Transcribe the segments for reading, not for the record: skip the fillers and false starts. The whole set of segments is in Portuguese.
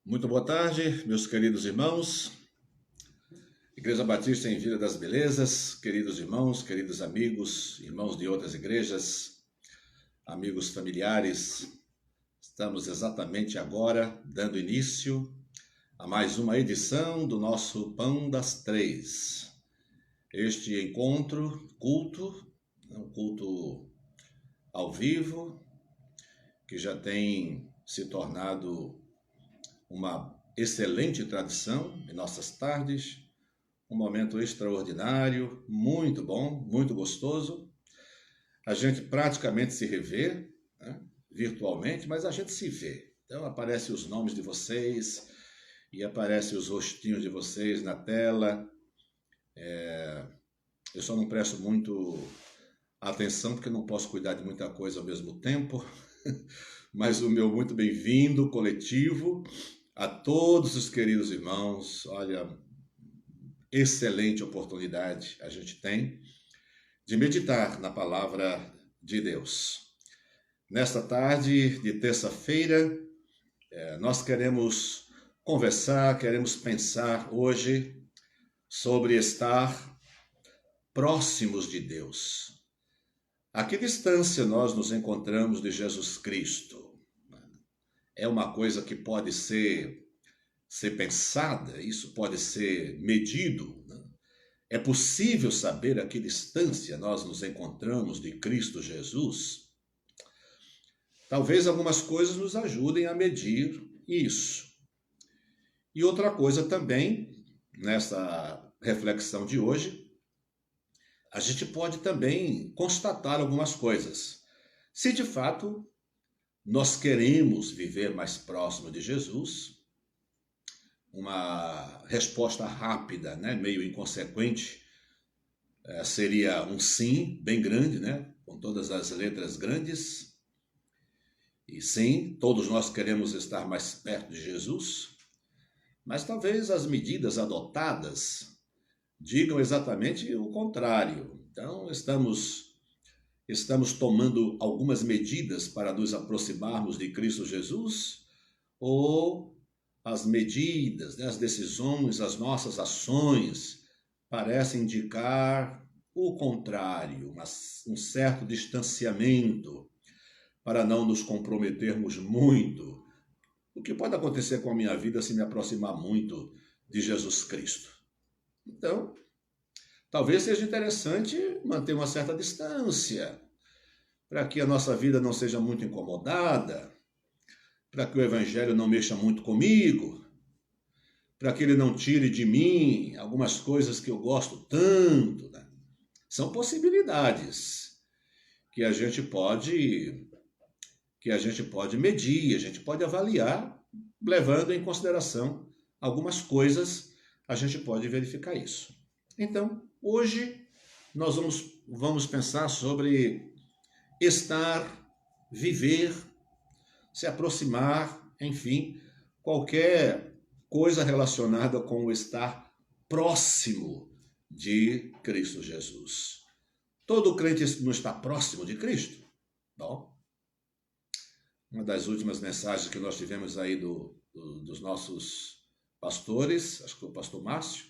Muito boa tarde, meus queridos irmãos. Igreja Batista em Vila das Belezas, queridos irmãos, queridos amigos, irmãos de outras igrejas, amigos familiares. Estamos exatamente agora dando início a mais uma edição do nosso Pão das Três. Este encontro, um culto ao vivo, que já tem se tornado uma excelente tradição em nossas tardes, um momento extraordinário, muito bom, muito gostoso. A gente praticamente se revê, né, virtualmente, mas a gente se vê. Então aparecem os nomes de vocês e aparecem os rostinhos de vocês na tela. Eu só não presto muito atenção porque não posso cuidar de muita coisa ao mesmo tempo, mas o meu muito bem-vindo coletivo a todos os queridos irmãos. Olha, excelente oportunidade a gente tem de meditar na palavra de Deus. Nesta tarde de terça-feira, nós queremos conversar, queremos pensar hoje sobre estar próximos de Deus. A que distância nós nos encontramos de Jesus Cristo? É uma coisa que pode ser pensada, isso pode ser medido, né? É possível saber a que distância nós nos encontramos de Cristo Jesus? Talvez algumas coisas nos ajudem a medir isso. E outra coisa também, nessa reflexão de hoje, a gente pode também constatar algumas coisas. Se de fato nós queremos viver mais próximo de Jesus, uma resposta rápida, né, meio inconsequente, seria um sim bem grande, né, com todas as letras grandes. E sim, todos nós queremos estar mais perto de Jesus, mas talvez as medidas adotadas digam exatamente o contrário. Então, estamos tomando algumas medidas para nos aproximarmos de Cristo Jesus, ou as medidas, né, as decisões, as nossas ações parecem indicar o contrário, um certo distanciamento para não nos comprometermos muito. O que pode acontecer com a minha vida se me aproximar muito de Jesus Cristo? Então, talvez seja interessante manter uma certa distância, para que a nossa vida não seja muito incomodada, para que o Evangelho não mexa muito comigo, para que ele não tire de mim algumas coisas que eu gosto tanto, né? São possibilidades que a gente pode medir, a gente pode avaliar, levando em consideração algumas coisas, a gente pode verificar isso. Então, hoje nós vamos pensar sobre estar, viver, se aproximar, enfim, qualquer coisa relacionada com o estar próximo de Cristo Jesus. Todo crente não está próximo de Cristo? Bom, uma das últimas mensagens que nós tivemos aí dos nossos pastores, acho que foi o pastor Márcio,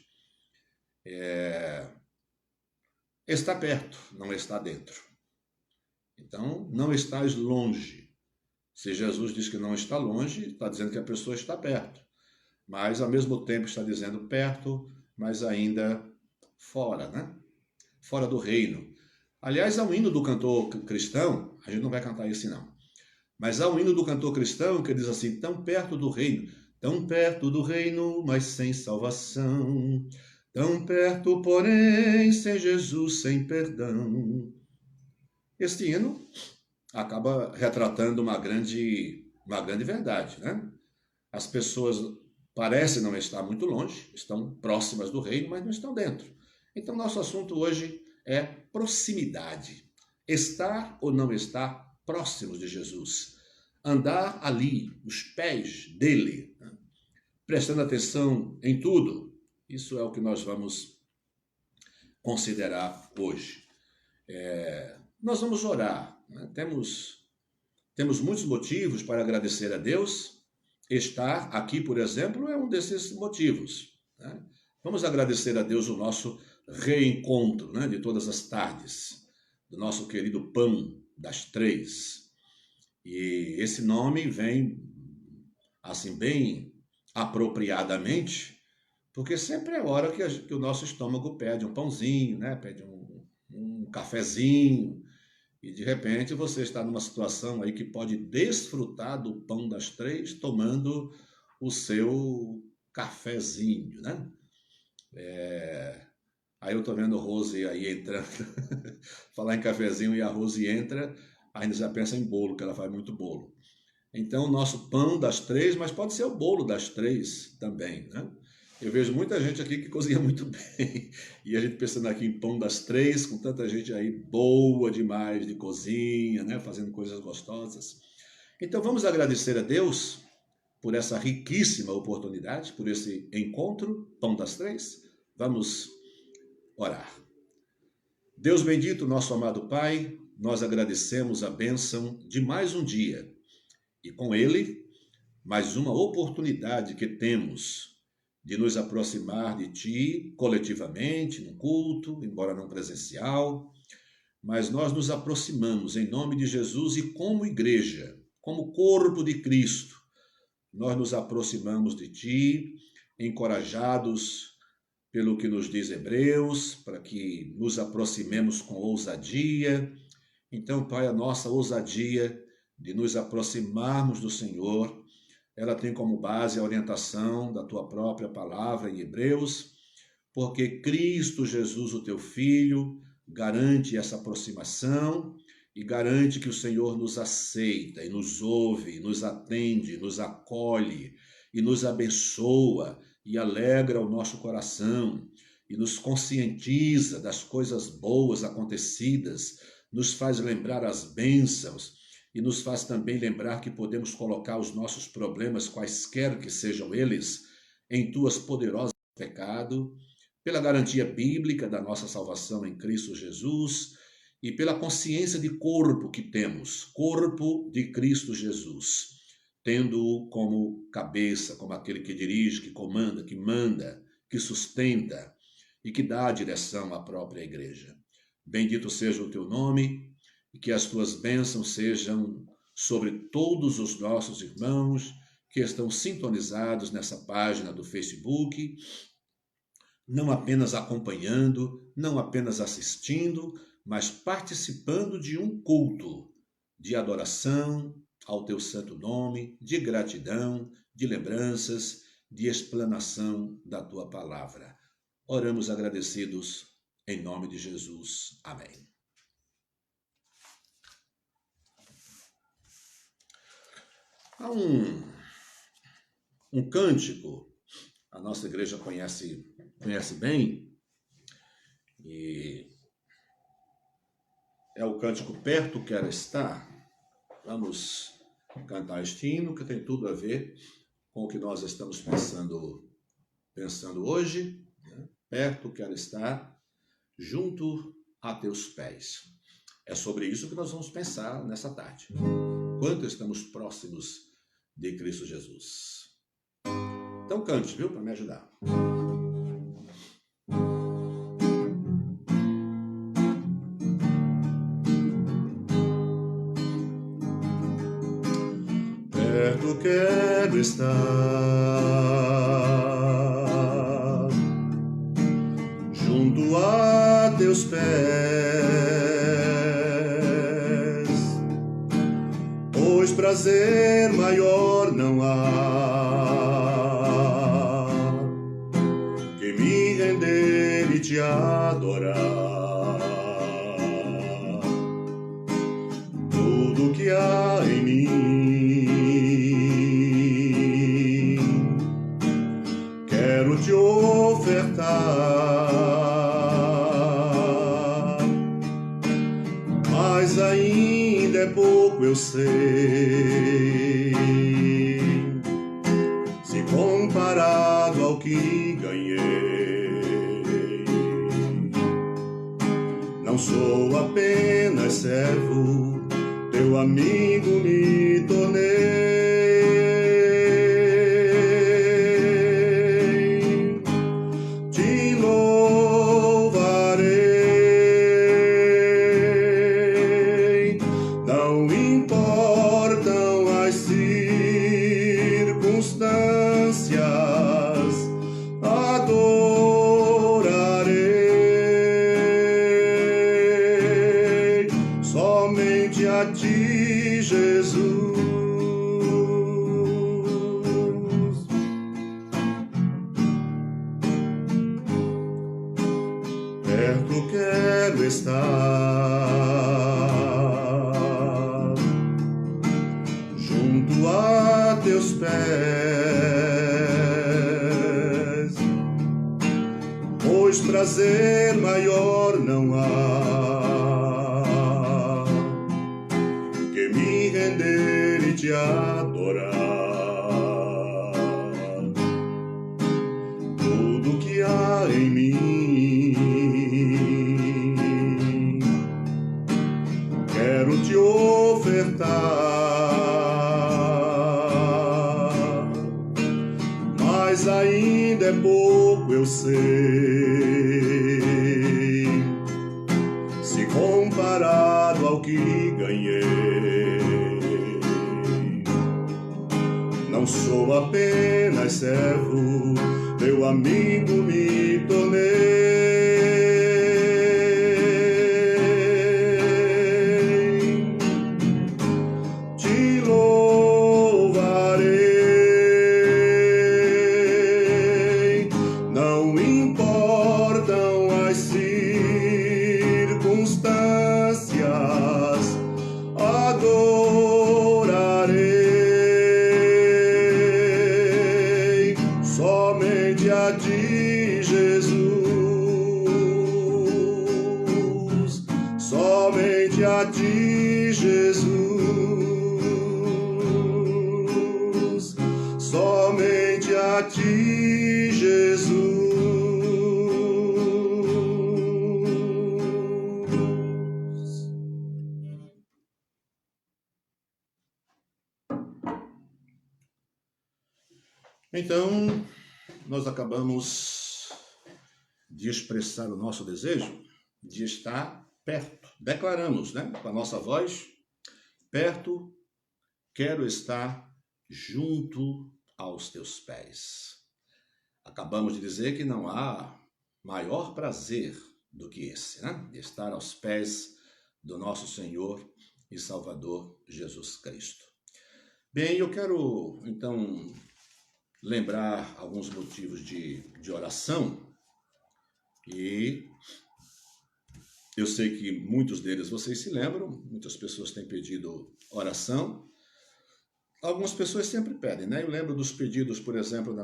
está perto, não está dentro. Então, não estás longe. Se Jesus diz que não está longe, está dizendo que a pessoa está perto. Mas, ao mesmo tempo, está dizendo perto, mas ainda fora, né? Fora do reino. Aliás, há um hino do cantor cristão, a gente não vai cantar esse não, mas há um hino do cantor cristão que diz assim: tão perto do reino, mas sem salvação. Tão perto, porém, sem Jesus, sem perdão. Este hino acaba retratando uma grande verdade, né? As pessoas parecem não estar muito longe, estão próximas do reino, mas não estão dentro. Então, nosso assunto hoje é proximidade. Estar ou não estar próximos de Jesus. Andar ali, nos pés dele, né? Prestando atenção em tudo. Isso é o que nós vamos considerar hoje. Nós vamos orar, né? Temos muitos motivos para agradecer a Deus estar aqui, por exemplo, é um desses motivos, né? Vamos agradecer a Deus o nosso reencontro, né, de todas as tardes, do nosso querido Pão das Três. E esse nome vem, assim, bem apropriadamente, porque sempre é hora que o nosso estômago pede um pãozinho, né, pede um cafezinho, e de repente você está numa situação aí que pode desfrutar do Pão das Três tomando o seu cafezinho, né? Aí eu tô vendo a Rose aí entrando, falar em cafezinho e a Rose entra, ainda já pensa em bolo, que ela faz muito bolo. Então, o nosso pão das três, mas pode ser o bolo das três também, né? Eu vejo muita gente aqui que cozinha muito bem. E a gente pensando aqui em pão das três, com tanta gente aí boa demais de cozinha, né? Fazendo coisas gostosas. Então, vamos agradecer a Deus por essa riquíssima oportunidade, por esse encontro, pão das três. Vamos orar. Deus bendito, nosso amado Pai, nós agradecemos a bênção de mais um dia e com ele mais uma oportunidade que temos de nos aproximar de Ti coletivamente, no culto, embora não presencial, mas nós nos aproximamos em nome de Jesus e como igreja, como corpo de Cristo, nós nos aproximamos de Ti, encorajados pelo que nos diz Hebreus, para que nos aproximemos com ousadia. Então, Pai, a nossa ousadia de nos aproximarmos do Senhor, ela tem como base a orientação da Tua própria palavra em Hebreus, porque Cristo Jesus, o Teu Filho, garante essa aproximação e garante que o Senhor nos aceita e nos ouve, nos atende, nos acolhe e nos abençoa e alegra o nosso coração e nos conscientiza das coisas boas acontecidas, nos faz lembrar as bênçãos e nos faz também lembrar que podemos colocar os nossos problemas, quaisquer que sejam eles, em Tuas poderosas pecado, pela garantia bíblica da nossa salvação em Cristo Jesus e pela consciência de corpo que temos, corpo de Cristo Jesus, tendo-o como cabeça, como aquele que dirige, que comanda, que manda, que sustenta e que dá a direção à própria igreja. Bendito seja o Teu nome e que as Tuas bênçãos sejam sobre todos os nossos irmãos que estão sintonizados nessa página do Facebook, não apenas acompanhando, não apenas assistindo, mas participando de um culto de adoração ao Teu santo nome, de gratidão, de lembranças, de explanação da Tua palavra. Oramos agradecidos em nome de Jesus. Amém. Há um cântico, a nossa igreja conhece bem, e é o cântico Perto Quero Estar. Vamos cantar este hino que tem tudo a ver com o que nós estamos pensando hoje, né? Perto quero estar, junto a Teus pés. É sobre isso que nós vamos pensar nessa tarde. Quanto estamos próximos de Cristo Jesus. Então cante, viu? Para me ajudar. Perto quero estar, junto a Teus pés, pois prazer maior não há que me render e Te adorar. Tudo que há em mim quero Te ofertar, mas ainda é pouco, eu sei, se comparado ao que ganhei. Não sou apenas servo, Teu amigo me tornei. somente a ti, Jesus. Perto quero estar, junto a teus pés, pois prazer maior não há que me render e te adorar. Tudo que há em mim quero te ofertar, mas ainda é pouco, eu sei, se comparado ao que ganhei. Não sou apenas servo, teu amigo me tornei. Te louvarei, não importam as circunstâncias, adorarei somente a ti, Jesus, somente a ti, Jesus, somente a ti, Jesus. Então, nós acabamos de expressar o nosso desejo de estar perto. Declaramos, né, com a nossa voz, perto, quero estar junto aos teus pés. Acabamos de dizer que não há maior prazer do que esse, né, de estar aos pés do nosso Senhor e Salvador Jesus Cristo. Bem, eu quero, então, lembrar alguns motivos de oração, e eu sei que muitos deles vocês se lembram, muitas pessoas têm pedido oração, algumas pessoas sempre pedem, né? Eu lembro dos pedidos, por exemplo,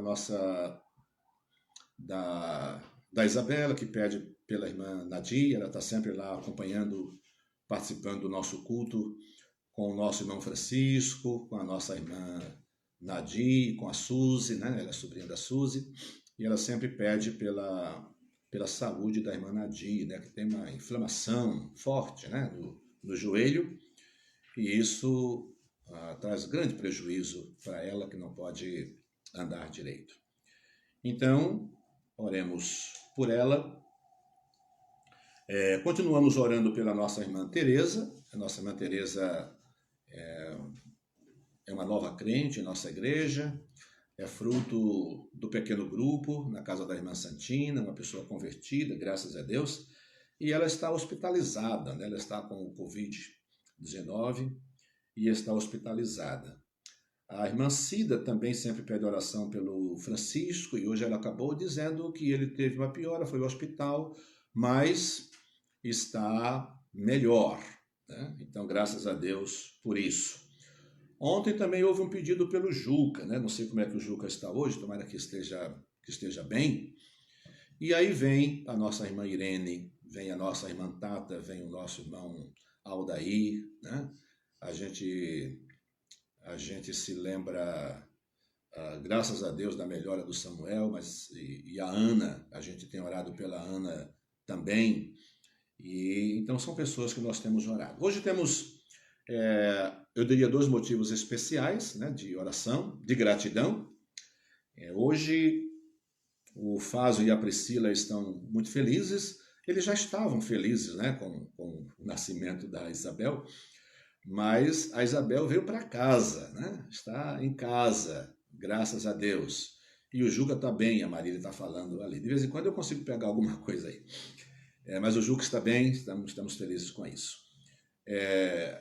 da Isabela, que pede pela irmã Nadia, ela está sempre lá acompanhando, participando do nosso culto com o nosso irmão Francisco, com a nossa irmã Nadia, com a Suzy, né? Ela é sobrinha da Suzy, e ela sempre pede pela saúde da irmã Nadia, né? Que tem uma inflamação forte, né? no joelho, e isso traz grande prejuízo para ela, que não pode andar direito. Então, oremos por ela. Continuamos orando pela nossa irmã Teresa. A nossa irmã Teresa é uma nova crente em nossa igreja, é fruto do pequeno grupo na casa da irmã Santina, uma pessoa convertida, graças a Deus, e ela está hospitalizada, né? Ela está com o Covid-19 e está hospitalizada. A irmã Cida também sempre pede oração pelo Francisco, e hoje ela acabou dizendo que ele teve uma piora, foi ao hospital, mas está melhor, né? Então, graças a Deus por isso. Ontem também houve um pedido pelo Juca, né? Não sei como é que o Juca está hoje, tomara que esteja bem. E aí vem a nossa irmã Irene, vem a nossa irmã Tata, vem o nosso irmão Aldair, né? A gente se lembra, graças a Deus, da melhora do Samuel, e a Ana, a gente tem orado pela Ana também. E então são pessoas que nós temos orado. Hoje temos, eu diria, 2 motivos especiais, né, de oração, de gratidão. Hoje o Fábio e a Priscila estão muito felizes. Eles já estavam felizes, né, com o nascimento da Isabel, mas a Isabel veio para casa, né? Está em casa, graças a Deus. E o Juca está bem, a Marília está falando ali. De vez em quando eu consigo pegar alguma coisa aí. Mas o Juca está bem, estamos felizes com isso.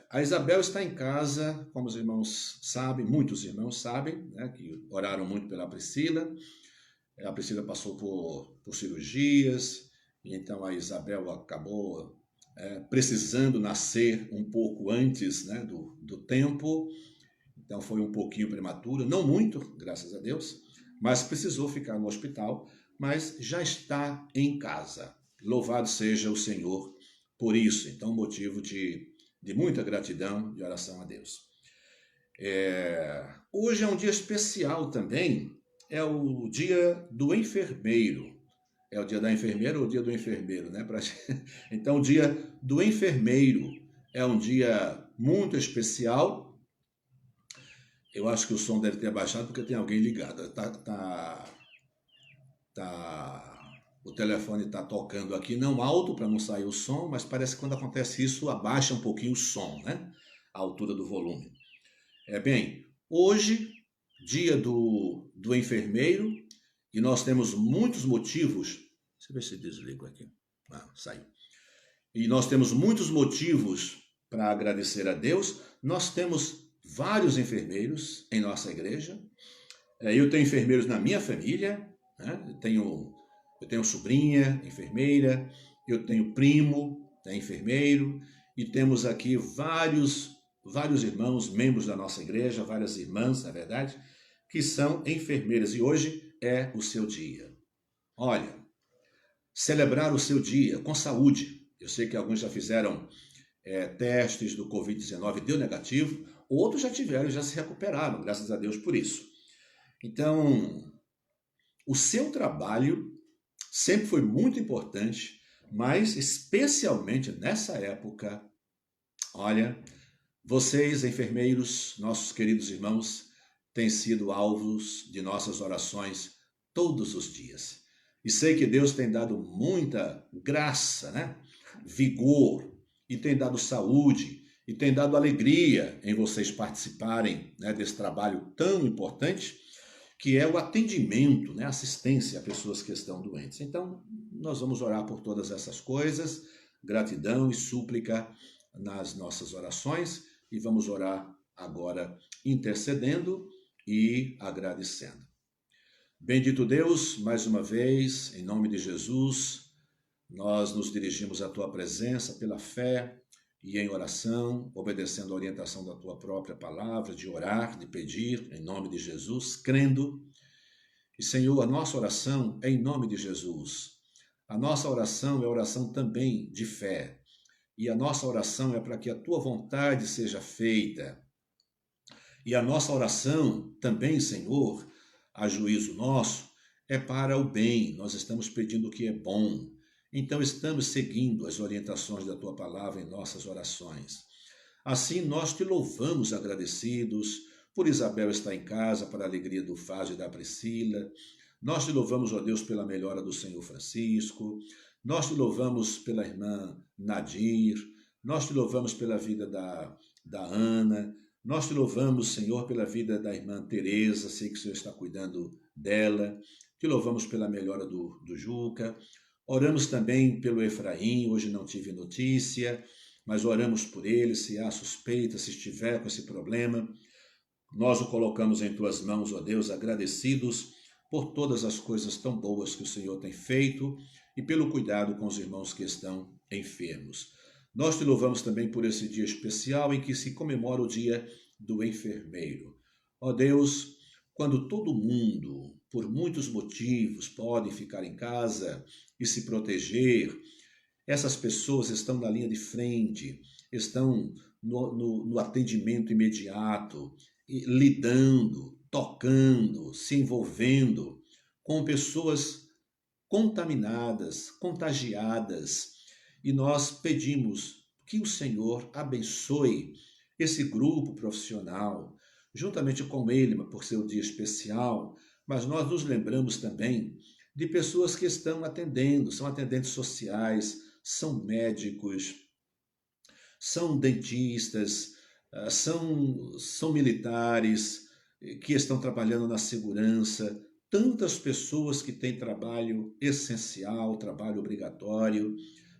A Isabel está em casa, como os irmãos sabem, muitos irmãos sabem, né, que oraram muito pela Priscila. A Priscila passou por cirurgias, e então a Isabel acabou precisando nascer um pouco antes, né, do tempo. Então foi um pouquinho prematuro, não muito, graças a Deus, mas precisou ficar no hospital, mas já está em casa. Louvado seja o Senhor por isso. Então, motivo de muita gratidão, de oração a Deus. Hoje é um dia especial também, é o dia do enfermeiro. É o dia da enfermeira ou o dia do enfermeiro, né? Então, o dia do enfermeiro é um dia muito especial. Eu acho que o som deve ter abaixado porque tem alguém ligado. O telefone está tocando aqui, não alto para não sair o som, mas parece que quando acontece isso, abaixa um pouquinho o som, né? A altura do volume. Bem, hoje, dia do enfermeiro, e nós temos muitos motivos. Deixa eu ver se desligo aqui. Saiu. E nós temos muitos motivos para agradecer a Deus. Nós temos vários enfermeiros em nossa igreja. Eu tenho enfermeiros na minha família, né? Eu tenho sobrinha, enfermeira, eu tenho primo, enfermeiro, e temos aqui vários irmãos, membros da nossa igreja, várias irmãs, na verdade, que são enfermeiras, e hoje é o seu dia. Olha, celebrar o seu dia com saúde. Eu sei que alguns já fizeram testes do Covid-19, deu negativo, outros já tiveram, já se recuperaram, graças a Deus por isso. Então, o seu trabalho sempre foi muito importante, mas especialmente nessa época, olha, vocês, enfermeiros, nossos queridos irmãos, têm sido alvos de nossas orações todos os dias. E sei que Deus tem dado muita graça, né? Vigor, e tem dado saúde, e tem dado alegria em vocês participarem, né, desse trabalho tão importante, que é o atendimento, né, assistência a pessoas que estão doentes. Então, nós vamos orar por todas essas coisas, gratidão e súplica nas nossas orações, e vamos orar agora intercedendo e agradecendo. Bendito Deus, mais uma vez, em nome de Jesus, nós nos dirigimos à Tua presença pela fé e em oração, obedecendo a orientação da Tua própria palavra, de orar, de pedir, em nome de Jesus, crendo. E, Senhor, a nossa oração é em nome de Jesus. A nossa oração é oração também de fé. E a nossa oração é para que a Tua vontade seja feita. E a nossa oração também, Senhor, a juízo nosso, é para o bem. Nós estamos pedindo o que é bom. Então, estamos seguindo as orientações da Tua palavra em nossas orações. Assim, nós te louvamos agradecidos por Isabel estar em casa, para a alegria do Fábio e da Priscila. Nós te louvamos, ó Deus, pela melhora do Senhor Francisco. Nós te louvamos pela irmã Nadir. Nós te louvamos pela vida da Ana. Nós te louvamos, Senhor, pela vida da irmã Teresa, sei que o Senhor está cuidando dela. Te louvamos pela melhora do Juca. Oramos também pelo Efraim, hoje não tive notícia, mas oramos por ele, se há suspeita, se estiver com esse problema. Nós o colocamos em Tuas mãos, ó Deus, agradecidos por todas as coisas tão boas que o Senhor tem feito e pelo cuidado com os irmãos que estão enfermos. Nós te louvamos também por esse dia especial em que se comemora o dia do enfermeiro. Ó Deus, quando todo mundo, por muitos motivos, pode ficar em casa e se proteger, essas pessoas estão na linha de frente, estão no atendimento imediato, lidando, tocando, se envolvendo com pessoas contaminadas, contagiadas. E nós pedimos que o Senhor abençoe esse grupo profissional, juntamente com ele, por ser um dia especial, mas nós nos lembramos também de pessoas que estão atendendo, são atendentes sociais, são médicos, são dentistas, são militares que estão trabalhando na segurança, tantas pessoas que têm trabalho essencial, trabalho obrigatório.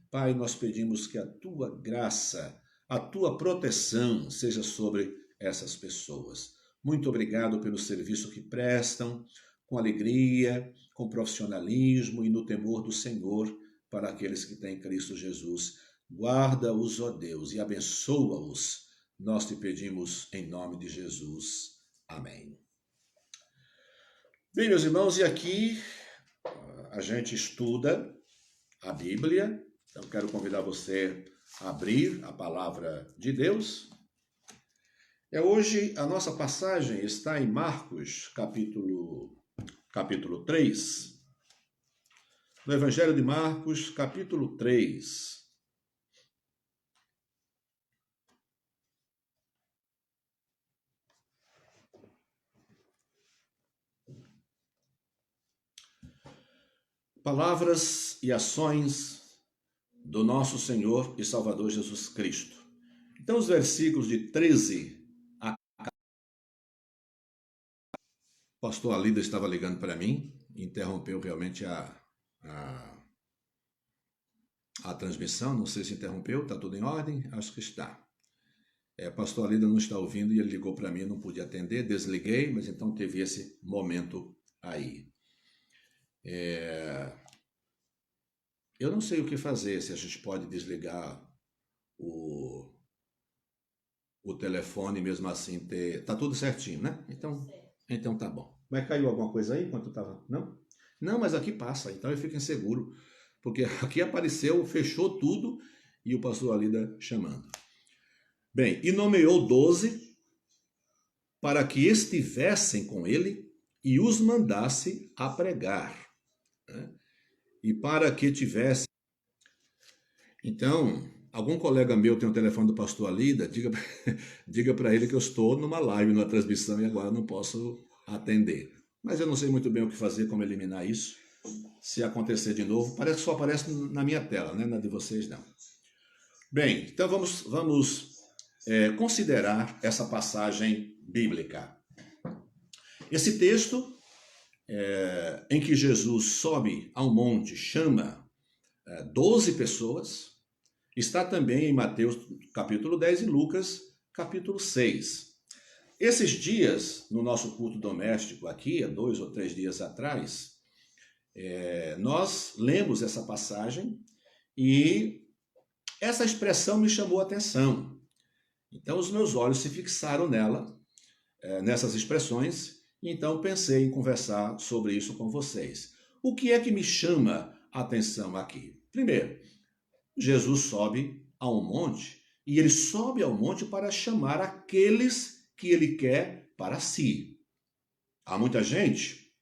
Pai, nós pedimos que a Tua graça, a tua proteção seja sobre essas pessoas. Muito obrigado pelo serviço que prestam, com alegria, com profissionalismo e no temor do Senhor para aqueles que têm Cristo Jesus. Guarda-os, ó Deus, e abençoa-os. Nós te pedimos em nome de Jesus. Amém. Bem, meus irmãos, e aqui a gente estuda a Bíblia. Então, quero convidar você a abrir a palavra de Deus. Hoje, a nossa passagem está em Marcos, capítulo 3. No Evangelho de Marcos, capítulo 3. Palavras e ações do nosso Senhor e Salvador Jesus Cristo. Então, os versículos de 13 a... O pastor Alida estava ligando para mim, interrompeu realmente a transmissão, não sei se interrompeu, está tudo em ordem? Acho que está. Pastor Alida não está ouvindo e ele ligou para mim, não pude atender, desliguei, mas então teve esse momento aí. Eu não sei o que fazer, se a gente pode desligar o telefone mesmo assim ter... Tá tudo certinho, né? Então tá bom. Mas caiu alguma coisa aí enquanto estava... Não? Não, mas aqui passa, então eu fico inseguro, porque aqui apareceu, fechou tudo e o pastor Alida chamando. Bem, e nomeou 12 para que estivessem com ele e os mandasse a pregar, né? E para que tivesse... Então, algum colega meu tem o telefone do pastor Alida, diga para ele que eu estou numa live, numa transmissão e agora não posso atender. Mas eu não sei muito bem o que fazer, como eliminar isso. Se acontecer de novo, parece que só aparece na minha tela, né? Na de vocês não. Bem, então vamos considerar essa passagem bíblica. Esse texto em que Jesus sobe ao monte, chama 12 pessoas, está também em Mateus capítulo 10 e Lucas capítulo 6. Esses dias, no nosso culto doméstico aqui, há 2 ou 3 dias atrás, nós lemos essa passagem e essa expressão me chamou a atenção. Então os meus olhos se fixaram nessas expressões, e então pensei em conversar sobre isso com vocês. O que é que me chama a atenção aqui? Primeiro, Jesus sobe a um monte, e ele sobe ao monte para chamar aqueles que ele quer para si. Há muita gente,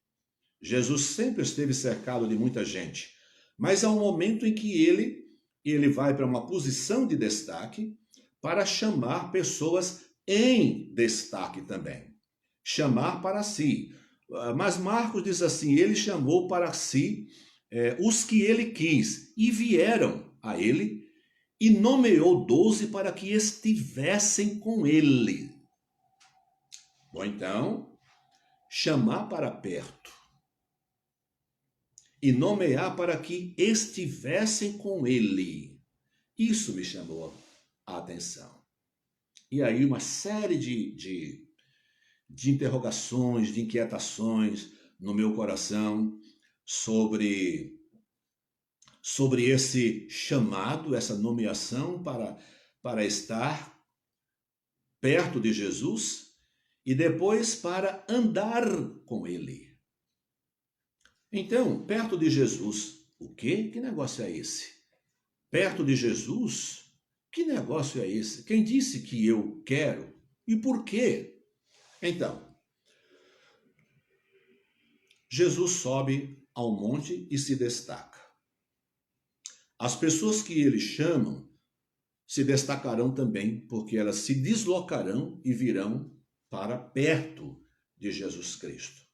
Jesus sempre esteve cercado de muita gente, mas há um momento em que ele vai para uma posição de destaque para chamar pessoas em destaque também. Chamar para si. Mas Marcos diz assim, ele chamou para si os que ele quis, e vieram a ele, e nomeou 12 para que estivessem com ele. Bom, então, chamar para perto e nomear para que estivessem com ele. Isso me chamou a atenção. E aí uma série de interrogações, de inquietações no meu coração sobre esse chamado, essa nomeação para estar perto de Jesus e depois para andar com ele. Então, perto de Jesus, o quê? Que negócio é esse? Perto de Jesus? Que negócio é esse? Quem disse que eu quero? E por quê? Então, Jesus sobe ao monte e se destaca. As pessoas que ele chama se destacarão também, porque elas se deslocarão e virão para perto de Jesus Cristo.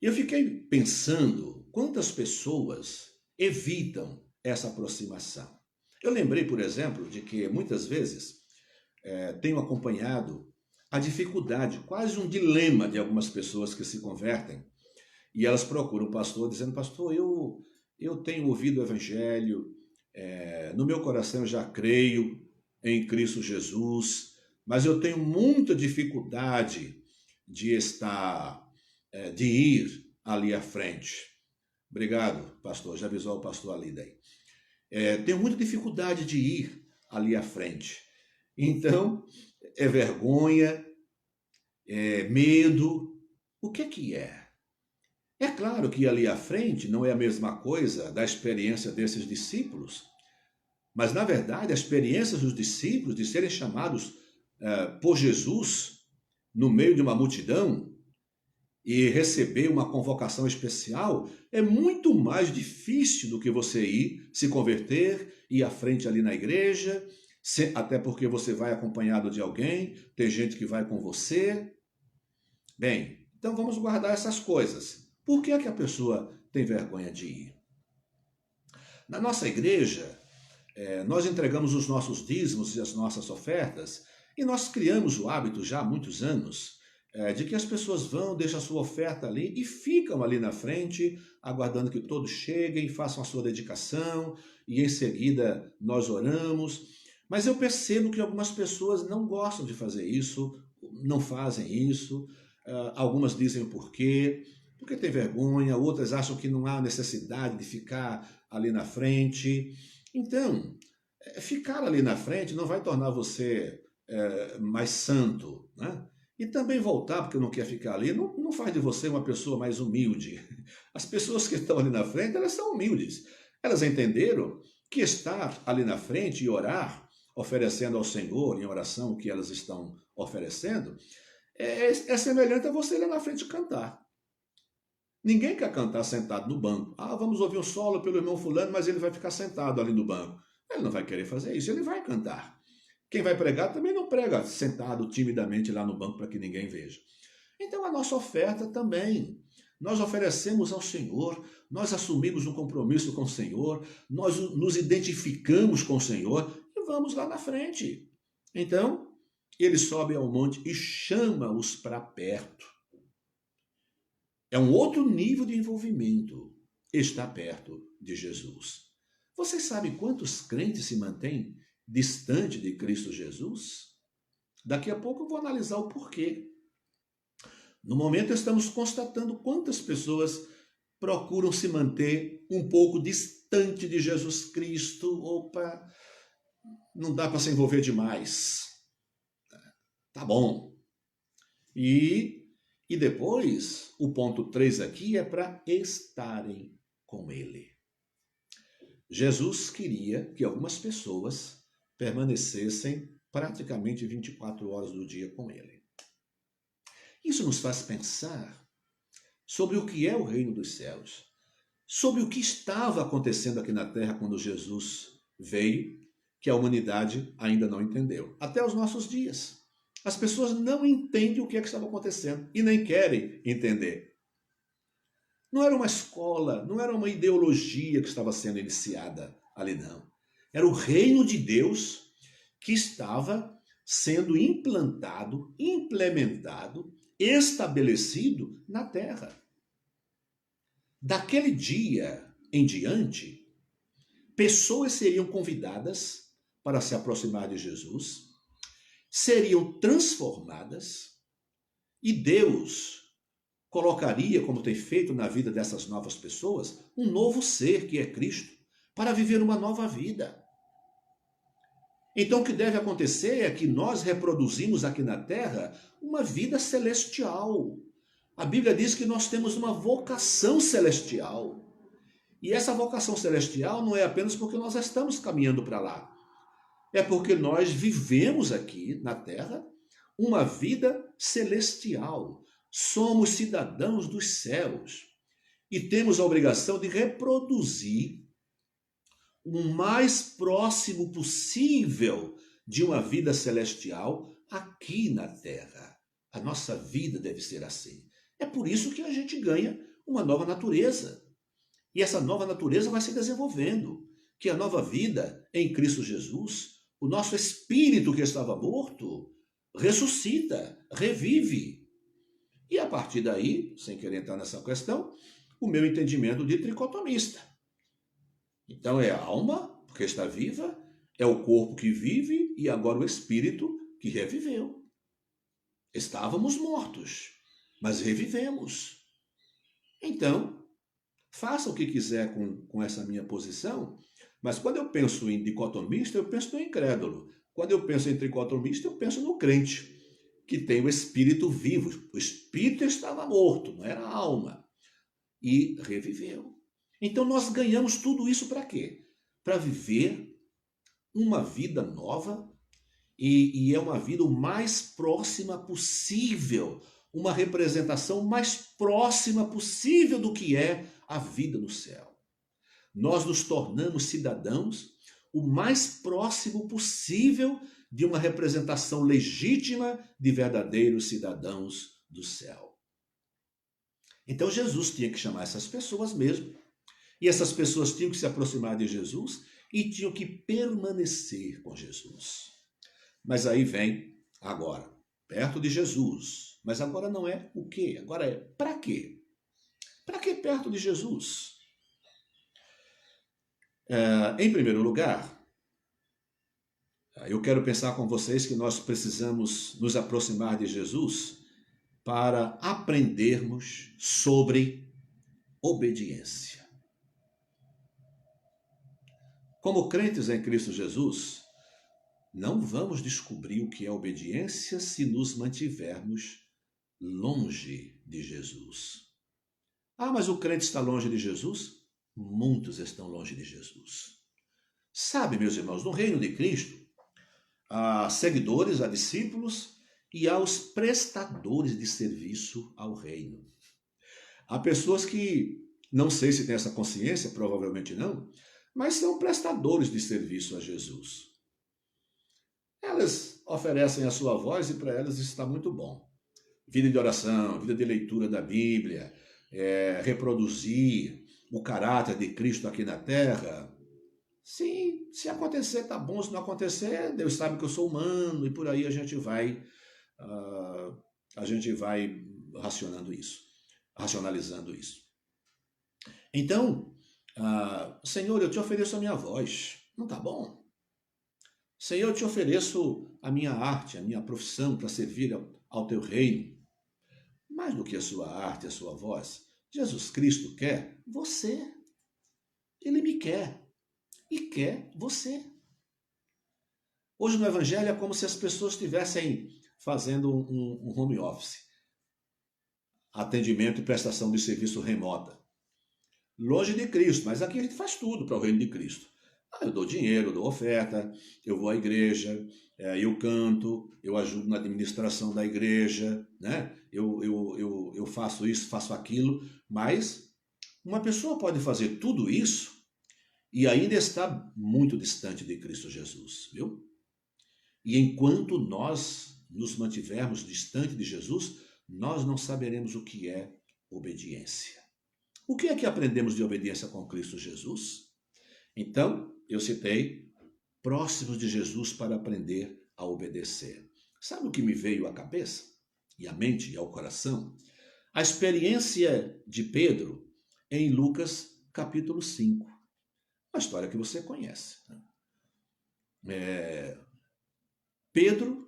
E eu fiquei pensando quantas pessoas evitam essa aproximação. Eu lembrei, por exemplo, de que muitas vezes tenho acompanhado a dificuldade, quase um dilema de algumas pessoas que se convertem e elas procuram o pastor dizendo, pastor, eu tenho ouvido o evangelho, no meu coração eu já creio, em Cristo Jesus, mas eu tenho muita dificuldade de ir ali à frente. Obrigado, pastor. Já avisou o pastor ali daí. Tenho muita dificuldade de ir ali à frente. Então, é vergonha, é medo. O que é? É claro que ali à frente não é a mesma coisa da experiência desses discípulos, mas na verdade a experiência dos discípulos de serem chamados por Jesus no meio de uma multidão e receber uma convocação especial é muito mais difícil do que você ir se converter, ir à frente ali na igreja, até porque você vai acompanhado de alguém, tem gente que vai com você. Bem, então vamos guardar essas coisas. Por que é que a pessoa tem vergonha de ir? Na nossa igreja, nós entregamos os nossos dízimos e as nossas ofertas e nós criamos o hábito já há muitos anos de que as pessoas vão, deixam a sua oferta ali e ficam ali na frente, aguardando que todos cheguem, façam a sua dedicação e em seguida nós oramos. Mas eu percebo que algumas pessoas não gostam de fazer isso, não fazem isso, algumas dizem o porquê, porque tem vergonha, outras acham que não há necessidade de ficar ali na frente. Então, ficar ali na frente não vai tornar você mais santo, né? E também voltar, porque não quer ficar ali, não faz de você uma pessoa mais humilde. As pessoas que estão ali na frente, elas são humildes. Elas entenderam que estar ali na frente e orar, oferecendo ao Senhor em oração o que elas estão oferecendo, é semelhante a você ali na frente cantar. Ninguém quer cantar sentado no banco. Vamos ouvir um solo pelo irmão fulano, mas ele vai ficar sentado ali no banco. Ele não vai querer fazer isso, ele vai cantar. Quem vai pregar também não prega sentado timidamente lá no banco para que ninguém veja. Então a nossa oferta também. Nós oferecemos ao Senhor, nós assumimos um compromisso com o Senhor, nós nos identificamos com o Senhor e vamos lá na frente. Então, ele sobe ao monte e chama-os para perto. É um outro nível de envolvimento, estar perto de Jesus. Vocês sabem quantos crentes se mantêm distante de Cristo Jesus? Daqui a pouco eu vou analisar o porquê. No momento estamos constatando quantas pessoas procuram se manter um pouco distante de Jesus Cristo. Opa, não dá para se envolver demais. Tá bom. E depois, o ponto 3 aqui é para estarem com Ele. Jesus queria que algumas pessoas permanecessem praticamente 24 horas do dia com Ele. Isso nos faz pensar sobre o que é o reino dos céus, sobre o que estava acontecendo aqui na Terra quando Jesus veio, que a humanidade ainda não entendeu. Até os nossos dias. As pessoas não entendem o que é que estava acontecendo e nem querem entender. Não era uma escola, não era uma ideologia que estava sendo iniciada ali, não. Era o reino de Deus que estava sendo implantado, implementado, estabelecido na terra. Daquele dia em diante, pessoas seriam convidadas para se aproximar de Jesus, seriam transformadas e Deus colocaria, como tem feito na vida dessas novas pessoas, um novo ser que é Cristo, para viver uma nova vida. Então, o que deve acontecer é que nós reproduzimos aqui na Terra uma vida celestial. A Bíblia diz que nós temos uma vocação celestial. E essa vocação celestial não é apenas porque nós estamos caminhando para lá. É porque nós vivemos aqui na Terra uma vida celestial. Somos cidadãos dos céus. E temos a obrigação de reproduzir o mais próximo possível de uma vida celestial aqui na Terra. A nossa vida deve ser assim. É por isso que a gente ganha uma nova natureza. E essa nova natureza vai se desenvolvendo. Que a nova vida em Cristo Jesus, o nosso espírito que estava morto, ressuscita, revive. E a partir daí, sem querer entrar nessa questão, o meu entendimento de tricotomista. Então é a alma, porque está viva, É o corpo que vive e agora o espírito que reviveu. Estávamos mortos, mas revivemos. Então, faça o que quiser com essa minha posição, mas quando eu penso em dicotomista, eu penso no incrédulo. Quando eu penso em tricotomista, eu penso no crente, que tem o espírito vivo. O espírito estava morto, não era a alma, e reviveu. Então nós ganhamos tudo isso para quê? Para viver uma vida nova e é uma vida o mais próxima possível, uma representação mais próxima possível do que é a vida no céu. Nós nos tornamos cidadãos o mais próximo possível de uma representação legítima de verdadeiros cidadãos do céu. Então Jesus tinha que chamar essas pessoas mesmo. E essas pessoas tinham que se aproximar de Jesus e tinham que permanecer com Jesus. Mas aí vem agora, perto de Jesus. Mas agora não é o quê? Agora é para quê? Para que perto de Jesus? Em primeiro lugar, eu quero pensar com vocês que nós precisamos nos aproximar de Jesus para aprendermos sobre obediência. Como crentes em Cristo Jesus, não vamos descobrir o que é obediência se nos mantivermos longe de Jesus. Ah, mas o crente está longe de Jesus? Muitos estão longe de Jesus. Sabe, meus irmãos, no reino de Cristo, há seguidores, há discípulos e há os prestadores de serviço ao reino. Há pessoas que, não sei se têm essa consciência, provavelmente não, mas são prestadores de serviço a Jesus. Elas oferecem a sua voz e para elas isso está muito bom. Vida de oração, vida de leitura da Bíblia, reproduzir o caráter de Cristo aqui na Terra. Sim, se acontecer está bom, se não acontecer, Deus sabe que eu sou humano e por aí a gente vai racionalizando isso. Então, Senhor, eu te ofereço a minha voz, não está bom? Senhor, eu te ofereço a minha arte, a minha profissão para servir ao teu reino. Mais do que a sua arte, a sua voz, Jesus Cristo quer você. Ele me quer e quer você. Hoje no Evangelho é como se as pessoas estivessem fazendo um home office, atendimento e prestação de serviço remota. Longe de Cristo, mas aqui a gente faz tudo para o reino de Cristo. Eu dou dinheiro, eu dou oferta, eu vou à igreja, eu canto, eu ajudo na administração da igreja, né? Eu faço isso, faço aquilo, mas uma pessoa pode fazer tudo isso e ainda está muito distante de Cristo Jesus, viu? E enquanto nós nos mantivermos distante de Jesus, nós não saberemos o que é obediência. O que é que aprendemos de obediência com Cristo Jesus? Então, eu citei próximos de Jesus para aprender a obedecer. Sabe o que me veio à cabeça, e à mente, e ao coração? A experiência de Pedro em Lucas capítulo 5. Uma história que você conhece. Pedro,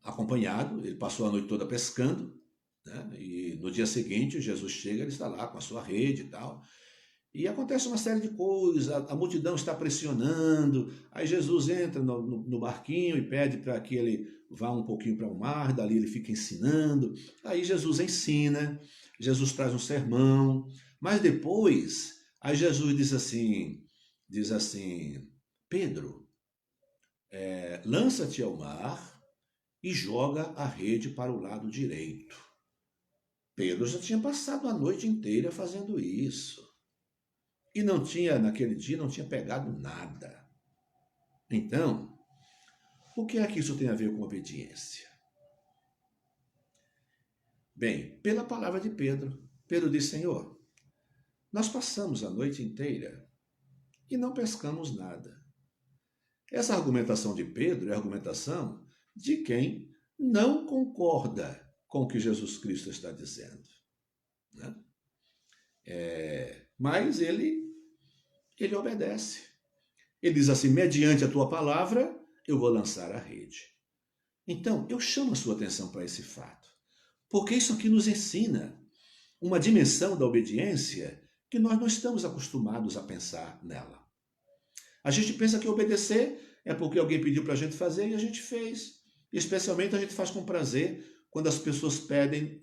acompanhado, ele passou a noite toda pescando, né? E no dia seguinte Jesus chega, ele está lá com a sua rede e tal. E acontece uma série de coisas, a multidão está pressionando, aí Jesus entra no barquinho e pede para que ele vá um pouquinho para o mar, dali ele fica ensinando, aí Jesus ensina, Jesus traz um sermão, mas depois, aí Jesus diz assim, Pedro, lança-te ao mar e joga a rede para o lado direito. Pedro já tinha passado a noite inteira fazendo isso. E naquele dia, não tinha pegado nada. Então, o que é que isso tem a ver com obediência? Bem, pela palavra de Pedro. Pedro disse, Senhor, nós passamos a noite inteira e não pescamos nada. Essa argumentação de Pedro é a argumentação de quem não concorda com o que Jesus Cristo está dizendo, né? Mas ele obedece. Ele diz assim: mediante a tua palavra, eu vou lançar a rede. Então, eu chamo a sua atenção para esse fato, porque isso aqui nos ensina uma dimensão da obediência que nós não estamos acostumados a pensar nela. A gente pensa que obedecer é porque alguém pediu para a gente fazer e a gente fez. E especialmente a gente faz com prazer quando as pessoas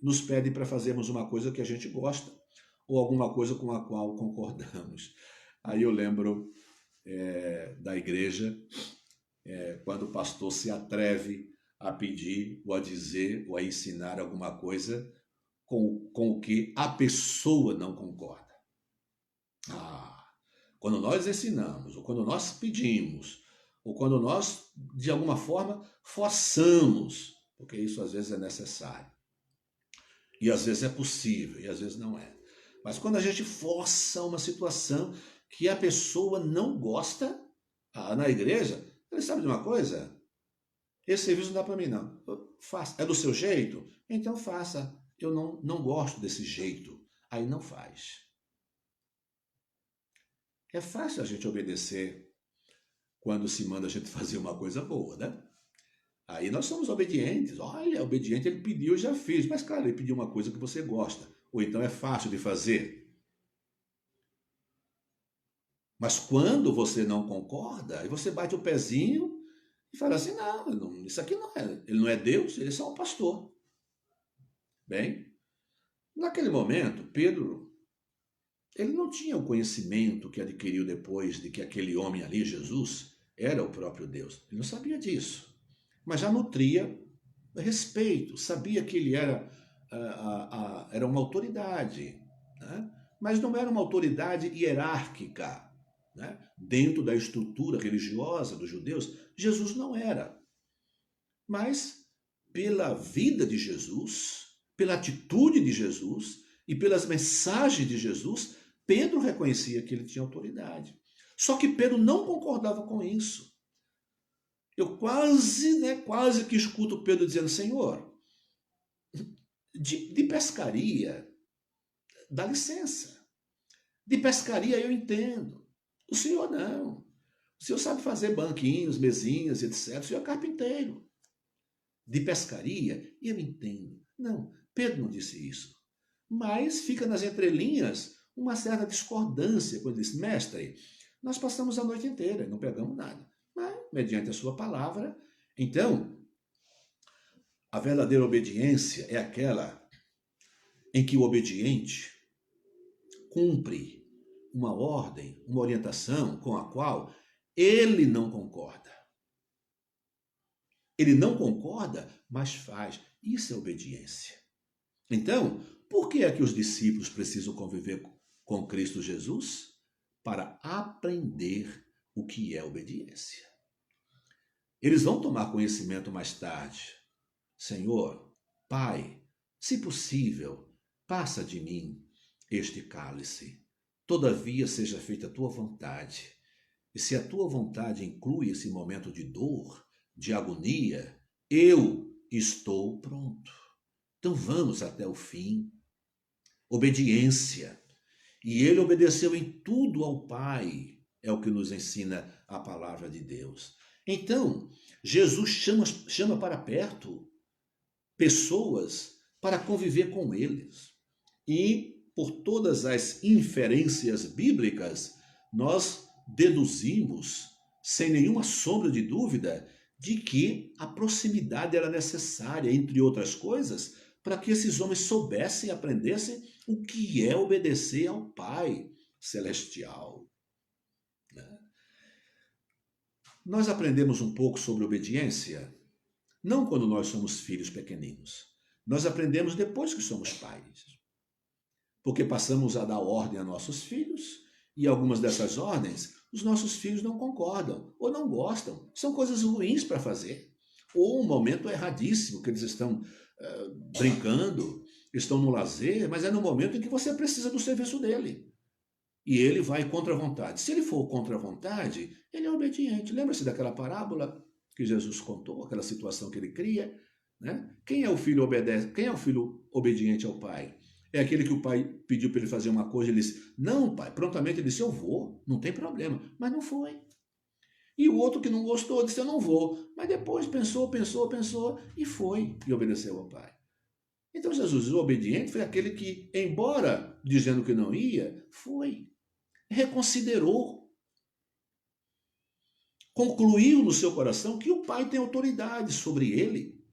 nos pedem para fazermos uma coisa que a gente gosta ou alguma coisa com a qual concordamos. Aí eu lembro da igreja, quando o pastor se atreve a pedir ou a dizer ou a ensinar alguma coisa com o que a pessoa não concorda. Quando nós ensinamos, ou quando nós pedimos, ou quando nós, de alguma forma, forçamos, porque isso às vezes é necessário, e às vezes é possível, e às vezes não é. Mas quando a gente força uma situação que a pessoa não gosta, na igreja, ele sabe de uma coisa? Esse serviço não dá para mim, não. Faça. É do seu jeito? Então faça. Eu não gosto desse jeito. Aí não faz. É fácil a gente obedecer quando se manda a gente fazer uma coisa boa, né? Aí nós somos obedientes. Olha, obediente, ele pediu, eu já fiz. Mas, claro, ele pediu uma coisa que você gosta. Ou então é fácil de fazer. Mas quando você não concorda, aí você bate o pezinho e fala assim, não, isso aqui não é. Ele não é Deus, ele é só um pastor. Bem, naquele momento, Pedro, ele não tinha o conhecimento que adquiriu depois de que aquele homem ali, Jesus, era o próprio Deus. Ele não sabia disso, mas já nutria respeito, sabia que ele era uma autoridade, né? Mas não era uma autoridade hierárquica, né? Dentro da estrutura religiosa dos judeus. Jesus não era. Mas pela vida de Jesus, pela atitude de Jesus e pelas mensagens de Jesus, Pedro reconhecia que ele tinha autoridade. Só que Pedro não concordava com isso. Eu quase que escuto Pedro dizendo, Senhor, de pescaria, dá licença. De pescaria eu entendo. O senhor não. O senhor sabe fazer banquinhos, mesinhas, etc. O senhor é carpinteiro. De pescaria, eu entendo. Não, Pedro não disse isso. Mas fica nas entrelinhas uma certa discordância quando ele diz, mestre, nós passamos a noite inteira e não pegamos nada. Mas, mediante a sua palavra, então, a verdadeira obediência é aquela em que o obediente cumpre uma ordem, uma orientação com a qual ele não concorda. Ele não concorda, mas faz. Isso é obediência. Então, por que é que os discípulos precisam conviver com Cristo Jesus? Para aprender o que é obediência. Eles vão tomar conhecimento mais tarde. Senhor, Pai, se possível, passa de mim este cálice. Todavia seja feita a tua vontade. E se a tua vontade inclui esse momento de dor, de agonia, eu estou pronto. Então vamos até o fim. Obediência. E ele obedeceu em tudo ao Pai, é o que nos ensina a palavra de Deus. Então, Jesus chama para perto pessoas para conviver com eles. E, por todas as inferências bíblicas, nós deduzimos, sem nenhuma sombra de dúvida, de que a proximidade era necessária, entre outras coisas, para que esses homens soubessem e aprendessem o que é obedecer ao Pai Celestial. Nós aprendemos um pouco sobre obediência, não quando nós somos filhos pequeninos. Nós aprendemos depois que somos pais. Porque passamos a dar ordem a nossos filhos, e algumas dessas ordens os nossos filhos não concordam ou não gostam. São coisas ruins para fazer. Ou um momento erradíssimo, que eles estão brincando, estão no lazer, mas é no momento em que você precisa do serviço dele. E ele vai contra a vontade. Se ele for contra a vontade, ele é obediente. Lembra-se daquela parábola que Jesus contou, aquela situação que ele cria, né? Quem é o filho obediente ao pai? É aquele que o pai pediu para ele fazer uma coisa, ele disse, não, pai, prontamente ele disse, eu vou, não tem problema. Mas não foi. E o outro que não gostou disse, eu não vou. Mas depois pensou e foi e obedeceu ao Pai. Então Jesus, o obediente, foi aquele que, embora dizendo que não ia, foi. Reconsiderou. Concluiu no seu coração que o Pai tem autoridade sobre ele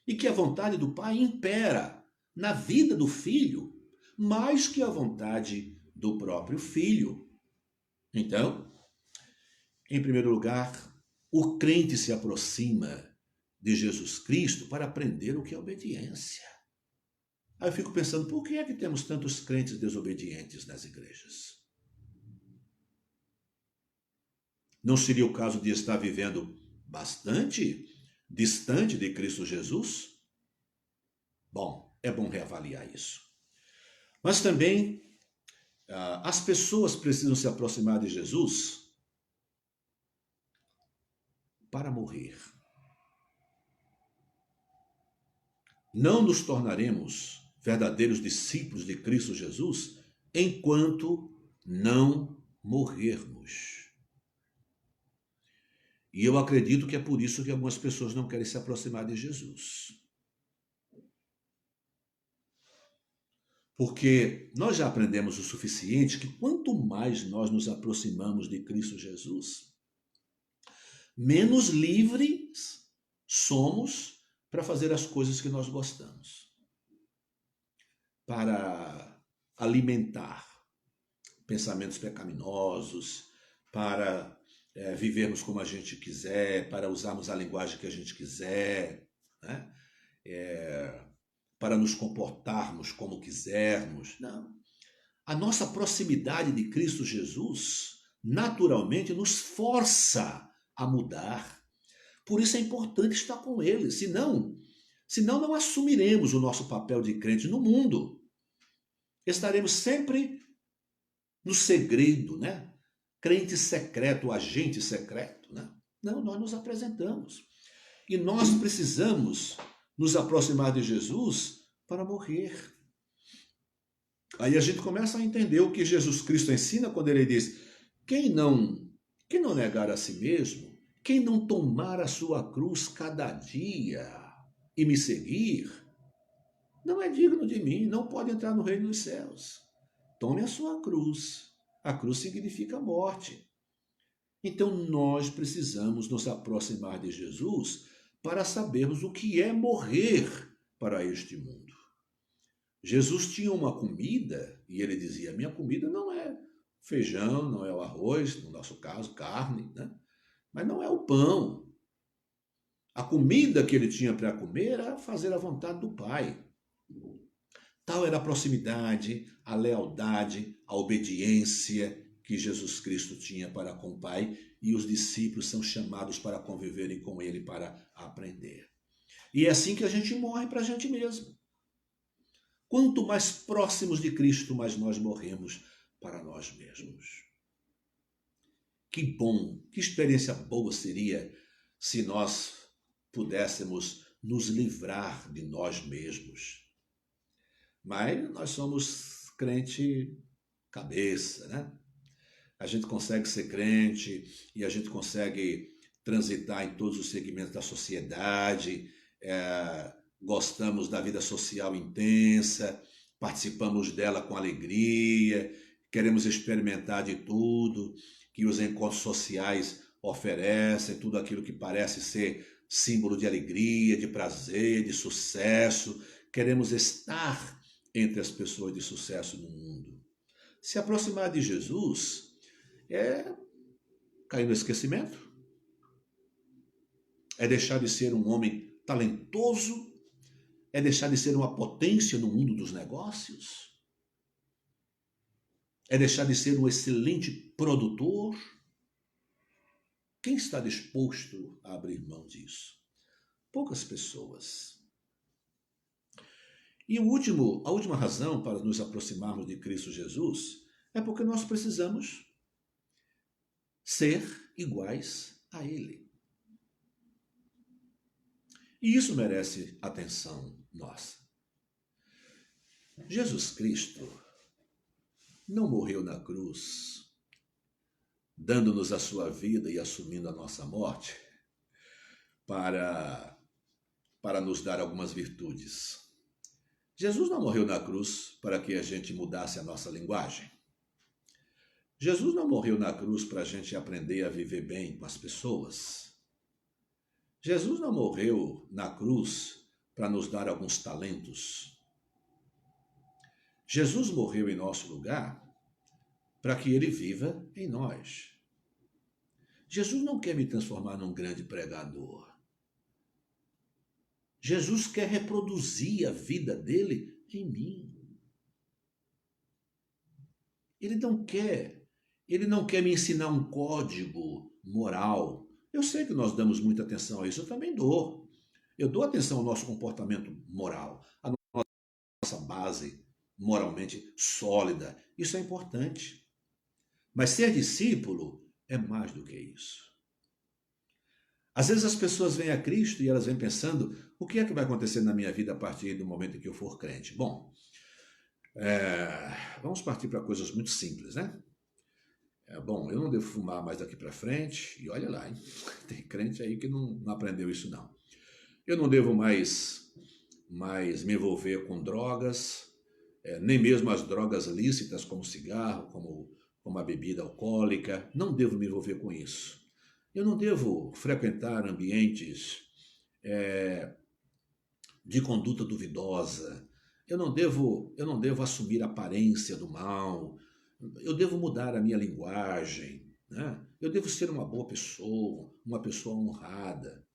e que a vontade do Pai impera na vida do filho mais que a vontade do próprio filho. Então, em primeiro lugar, o crente se aproxima de Jesus Cristo para aprender o que é obediência. Aí eu fico pensando, por que é que temos tantos crentes desobedientes nas igrejas? Não seria o caso de estar vivendo bastante distante de Cristo Jesus? Bom, é bom reavaliar isso. Mas também as pessoas precisam se aproximar de Jesus para morrer. Não nos tornaremos verdadeiros discípulos de Cristo Jesus enquanto não morrermos. E eu acredito que é por isso que algumas pessoas não querem se aproximar de Jesus. Porque nós já aprendemos o suficiente que quanto mais nós nos aproximamos de Cristo Jesus, menos livres somos para fazer as coisas que nós gostamos. Para alimentar pensamentos pecaminosos, para vivermos como a gente quiser, para usarmos a linguagem que a gente quiser, né? Para nos comportarmos como quisermos. Não. A nossa proximidade de Cristo Jesus naturalmente nos força a mudar. Por isso é importante estar com Ele, senão não assumiremos o nosso papel de crente no mundo. Estaremos sempre no segredo, né? Crente secreto, agente secreto, né? Não, nós nos apresentamos. E nós precisamos nos aproximar de Jesus para morrer. Aí a gente começa a entender o que Jesus Cristo ensina quando ele diz: quem não negar a si mesmo, quem não tomar a sua cruz cada dia e me seguir, não é digno de mim, não pode entrar no reino dos céus. Tome a sua cruz. A cruz significa morte. Então nós precisamos nos aproximar de Jesus para sabermos o que é morrer para este mundo. Jesus tinha uma comida e ele dizia: minha comida não é feijão, não é o arroz, no nosso caso, carne, né? Mas não é o pão. A comida que ele tinha para comer era fazer a vontade do Pai. Tal era a proximidade, a lealdade, a obediência que Jesus Cristo tinha para com o Pai, e os discípulos são chamados para conviverem com Ele, para aprender. E é assim que a gente morre para a gente mesmo. Quanto mais próximos de Cristo, mais nós morremos para nós mesmos. Que bom, que experiência boa seria se nós pudéssemos nos livrar de nós mesmos. Mas nós somos crente cabeça, né? A gente consegue ser crente e a gente consegue transitar em todos os segmentos da sociedade, gostamos da vida social intensa, participamos dela com alegria, queremos experimentar de tudo que os encontros sociais oferecem, tudo aquilo que parece ser símbolo de alegria, de prazer, de sucesso. Queremos estar entre as pessoas de sucesso no mundo. Se aproximar de Jesus é cair no esquecimento, é deixar de ser um homem talentoso, é deixar de ser uma potência no mundo dos negócios, é deixar de ser um excelente produtor. Quem está disposto a abrir mão disso? Poucas pessoas. E a última razão para nos aproximarmos de Cristo Jesus é porque nós precisamos ser iguais a Ele. E isso merece atenção nossa. Jesus Cristo não morreu na cruz dando-nos a sua vida e assumindo a nossa morte para, para nos dar algumas virtudes. Jesus não morreu na cruz para que a gente mudasse a nossa linguagem. Jesus não morreu na cruz para a gente aprender a viver bem com as pessoas. Jesus não morreu na cruz para nos dar alguns talentos. Jesus morreu em nosso lugar para que ele viva em nós. Jesus não quer me transformar num grande pregador. Jesus quer reproduzir a vida dele em mim. Ele não quer me ensinar um código moral. Eu sei que nós damos muita atenção a isso, eu também dou. Eu dou atenção ao nosso comportamento moral, à nossa base moralmente sólida. Isso é importante. Mas ser discípulo é mais do que isso. Às vezes as pessoas vêm a Cristo e elas vêm pensando, o que é que vai acontecer na minha vida a partir do momento em que eu for crente? Bom, vamos partir para coisas muito simples, né? Bom, eu não devo fumar mais daqui para frente, e olha lá, hein? Tem crente aí que não aprendeu isso não. Eu não devo mais me envolver com drogas, nem mesmo as drogas lícitas como cigarro, como a bebida alcoólica, não devo me envolver com isso. Eu não devo frequentar ambientes de conduta duvidosa. Eu não devo assumir a aparência do mal. Eu devo mudar a minha linguagem, né? Eu devo ser uma boa pessoa, uma pessoa honrada.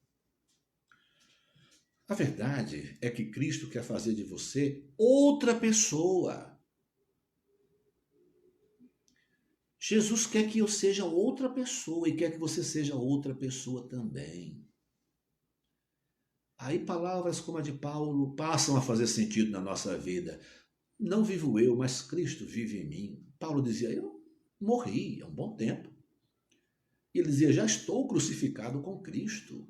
A verdade é que Cristo quer fazer de você outra pessoa. Jesus quer que eu seja outra pessoa e quer que você seja outra pessoa também. Aí palavras como a de Paulo passam a fazer sentido na nossa vida. Não vivo eu, mas Cristo vive em mim. Paulo dizia, eu morri há um bom tempo. E ele dizia, já estou crucificado com Cristo.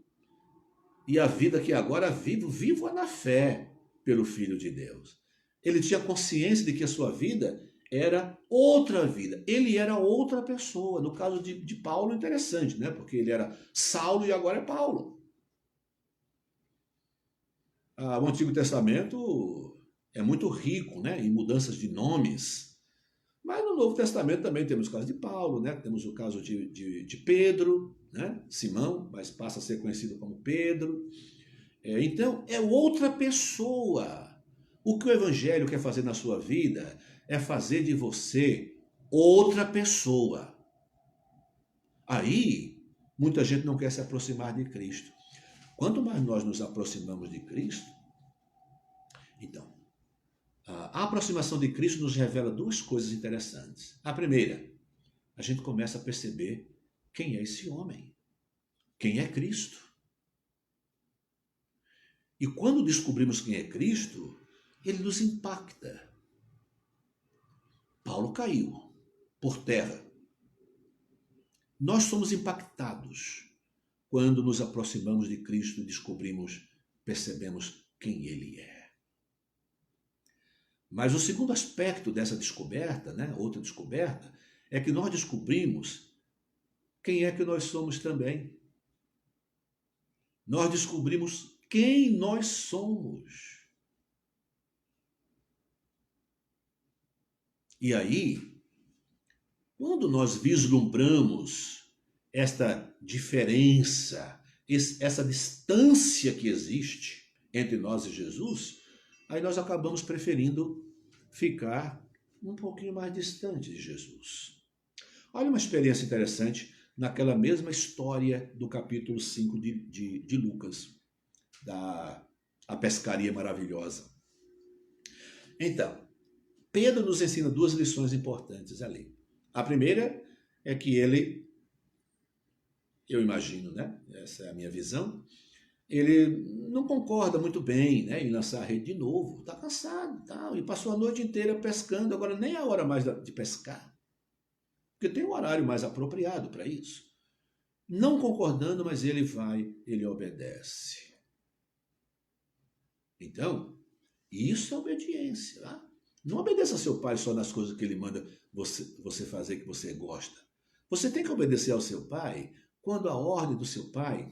E a vida que agora vivo na fé pelo Filho de Deus. Ele tinha consciência de que a sua vida era outra vida. Ele era outra pessoa. No caso de Paulo, interessante, né? Porque ele era Saulo e agora é Paulo. O Antigo Testamento é muito rico, né? Em mudanças de nomes. Mas no Novo Testamento também temos o caso de Paulo, né? Temos o caso de Pedro, né? Simão, mas passa a ser conhecido como Pedro. Então, é outra pessoa. O que o Evangelho quer fazer na sua vida é fazer de você outra pessoa. Aí, muita gente não quer se aproximar de Cristo. Quanto mais nós nos aproximamos de Cristo, então, a aproximação de Cristo nos revela duas coisas interessantes. A primeira, a gente começa a perceber quem é esse homem, quem é Cristo. E quando descobrimos quem é Cristo, ele nos impacta. Paulo caiu por terra. Nós somos impactados quando nos aproximamos de Cristo e percebemos quem ele é. Mas o segundo aspecto dessa descoberta, né, outra descoberta, é que nós descobrimos quem é que nós somos também. Nós descobrimos quem nós somos. E aí, quando nós vislumbramos esta diferença, essa distância que existe entre nós e Jesus, aí nós acabamos preferindo ficar um pouquinho mais distante de Jesus. Olha uma experiência interessante naquela mesma história do capítulo 5 de Lucas, a pescaria maravilhosa. Então, Pedro nos ensina duas lições importantes ali. A primeira é que ele, eu imagino, né? Essa é a minha visão, ele não concorda muito bem, né, em lançar a rede de novo. Está cansado, tal, e passou a noite inteira pescando, agora nem é a hora mais de pescar. Porque tem um horário mais apropriado para isso. Não concordando, mas ele vai, ele obedece. Então, isso é obediência. Tá? Não obedeça a seu pai só nas coisas que ele manda você fazer que você gosta. Você tem que obedecer ao seu pai quando a ordem do seu pai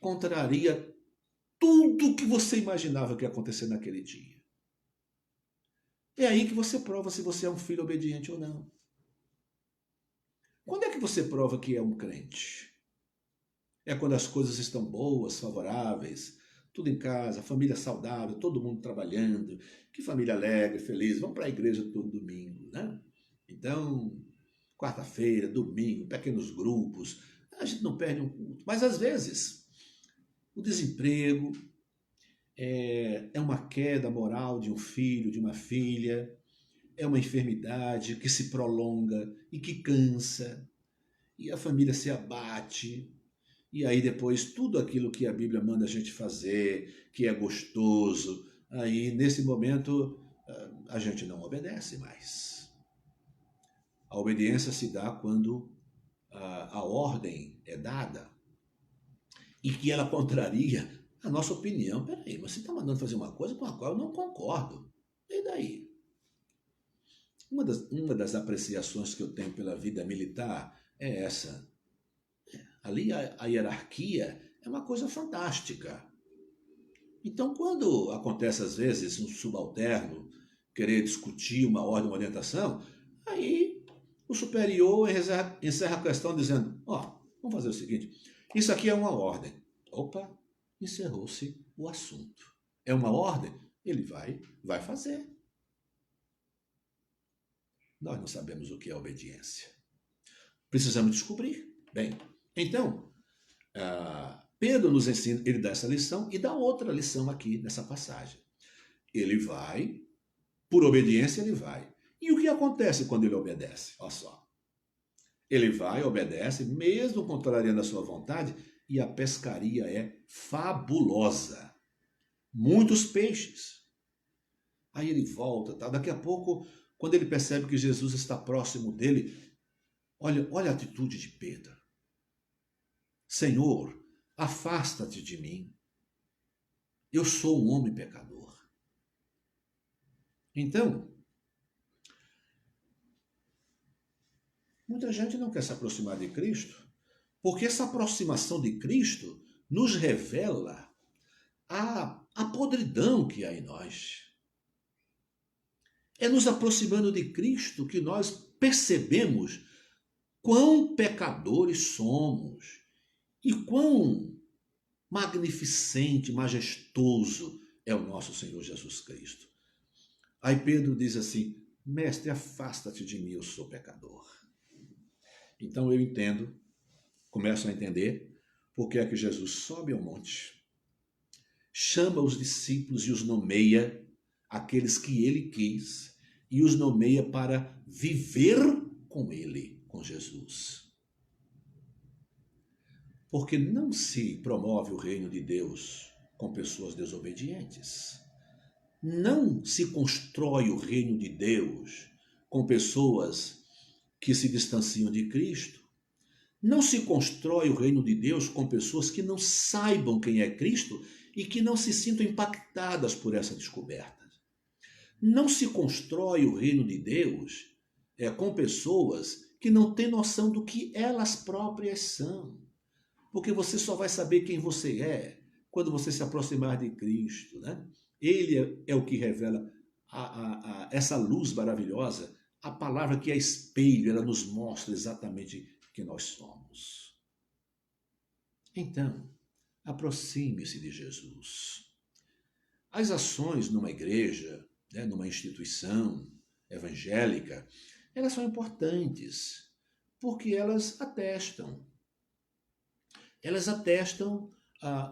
contraria tudo o que você imaginava que ia acontecer naquele dia. É aí que você prova se você é um filho obediente ou não. Quando é que você prova que é um crente? É quando as coisas estão boas, favoráveis, tudo em casa, família saudável, todo mundo trabalhando, que família alegre, feliz, vamos para a igreja todo domingo, né? Então, quarta-feira, domingo, pequenos grupos, a gente não perde um culto. Mas às vezes, o desemprego é uma queda moral de um filho, de uma filha, é uma enfermidade que se prolonga e que cansa, e a família se abate, e aí depois tudo aquilo que a Bíblia manda a gente fazer, que é gostoso, aí nesse momento a gente não obedece mais. A obediência se dá quando a ordem é dada e que ela contraria a nossa opinião. Peraí, mas você está mandando fazer uma coisa com a qual eu não concordo. E daí? Uma das apreciações que eu tenho pela vida militar é essa. Ali a hierarquia é uma coisa fantástica. Então, quando acontece às vezes um subalterno querer discutir uma ordem, uma orientação, aí o superior encerra a questão dizendo, vamos fazer o seguinte, isso aqui é uma ordem. Opa, encerrou-se o assunto. É uma ordem? Ele vai fazer. Nós não sabemos o que é obediência. Precisamos descobrir. Bem, então, Pedro nos ensina, ele dá essa lição e dá outra lição aqui nessa passagem. Ele vai, por obediência ele vai. E o que acontece quando ele obedece? Olha só. Ele vai, obedece, mesmo contrariando a sua vontade, e a pescaria é fabulosa. Muitos peixes. Aí ele volta, tá? Daqui a pouco, quando ele percebe que Jesus está próximo dele, olha a atitude de Pedro. Senhor, afasta-te de mim. Eu sou um homem pecador. Então, muita gente não quer se aproximar de Cristo, porque essa aproximação de Cristo nos revela a podridão que há em nós. É nos aproximando de Cristo que nós percebemos quão pecadores somos e quão magnificente, majestoso é o nosso Senhor Jesus Cristo. Aí Pedro diz assim, mestre, afasta-te de mim, eu sou pecador. Então eu começo a entender por que é que Jesus sobe ao monte, chama os discípulos e os nomeia, aqueles que ele quis, e os nomeia para viver com ele, com Jesus. Porque não se promove o reino de Deus com pessoas desobedientes. Não se constrói o reino de Deus com pessoas que se distanciam de Cristo. Não se constrói o reino de Deus com pessoas que não saibam quem é Cristo e que não se sintam impactadas por essa descoberta. Não se constrói o reino de Deus com pessoas que não têm noção do que elas próprias são. Porque você só vai saber quem você é quando você se aproximar de Cristo, né? Ele é o que revela essa luz maravilhosa, a palavra que é espelho, ela nos mostra exatamente quem nós somos. Então, aproxime-se de Jesus. As ações numa igreja, numa instituição evangélica, elas são importantes, porque elas atestam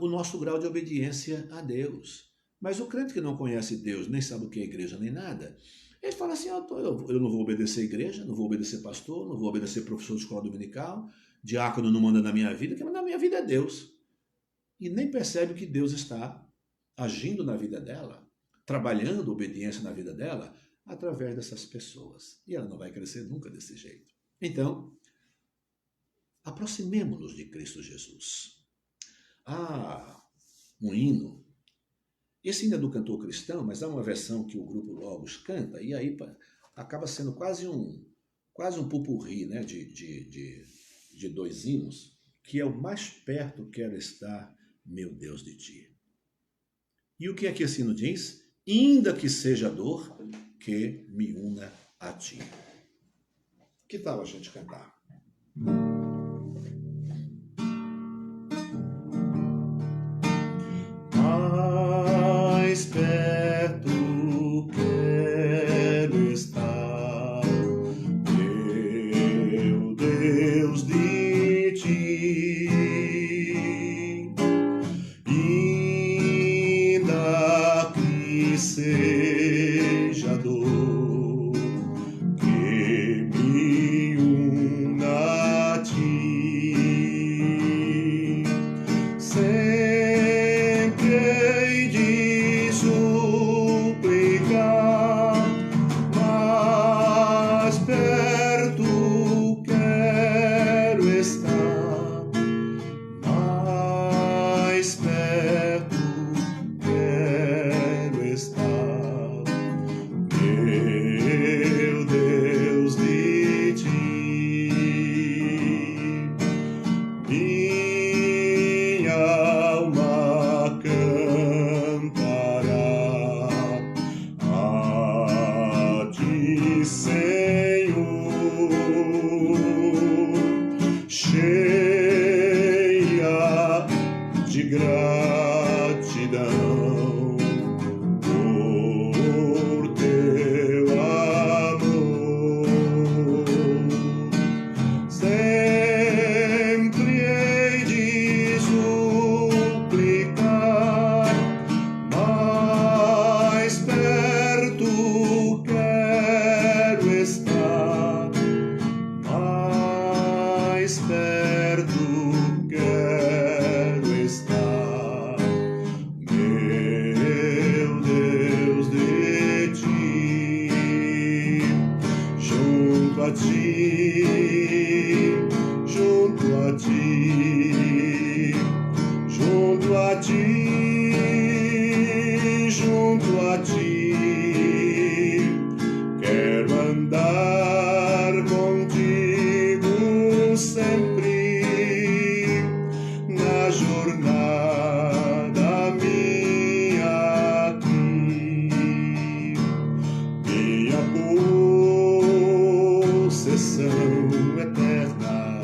o nosso grau de obediência a Deus. Mas o crente que não conhece Deus, nem sabe o que é igreja, nem nada, ele fala assim, eu não vou obedecer a igreja, não vou obedecer pastor, não vou obedecer professor de escola dominical, diácono não manda na minha vida, quem manda na minha vida é Deus. E nem percebe que Deus está agindo na vida dela, trabalhando obediência na vida dela, através dessas pessoas. E ela não vai crescer nunca desse jeito. Então, aproximemo-nos de Cristo Jesus. Um hino. Esse hino é do cantor cristão, mas há uma versão que o grupo Logos canta, e aí acaba sendo quase quase um pupurri, né, de dois hinos, que é o mais perto quero estar, meu Deus, de ti. E o que é que esse hino diz? Ainda que seja dor, que me una a ti. Que tal a gente cantar? Mais perto quero estar, meu Deus, de ti, ainda que seja dor, que me una a ti. Sempre hei de suplicar, mais perto quero estar, mais perto quero estar, meu Deus, de ti. Minha alma cantará a ti, Senhor, cheia de gratidão por teu amor. Sempre hei de suplicar, mais perto quero estar, mais perto quero estar, meu Deus, de ti, junto a ti, junto a ti, junto a ti, junto a ti, quero andar contigo sempre na jornada minha aqui, minha possessão eterna,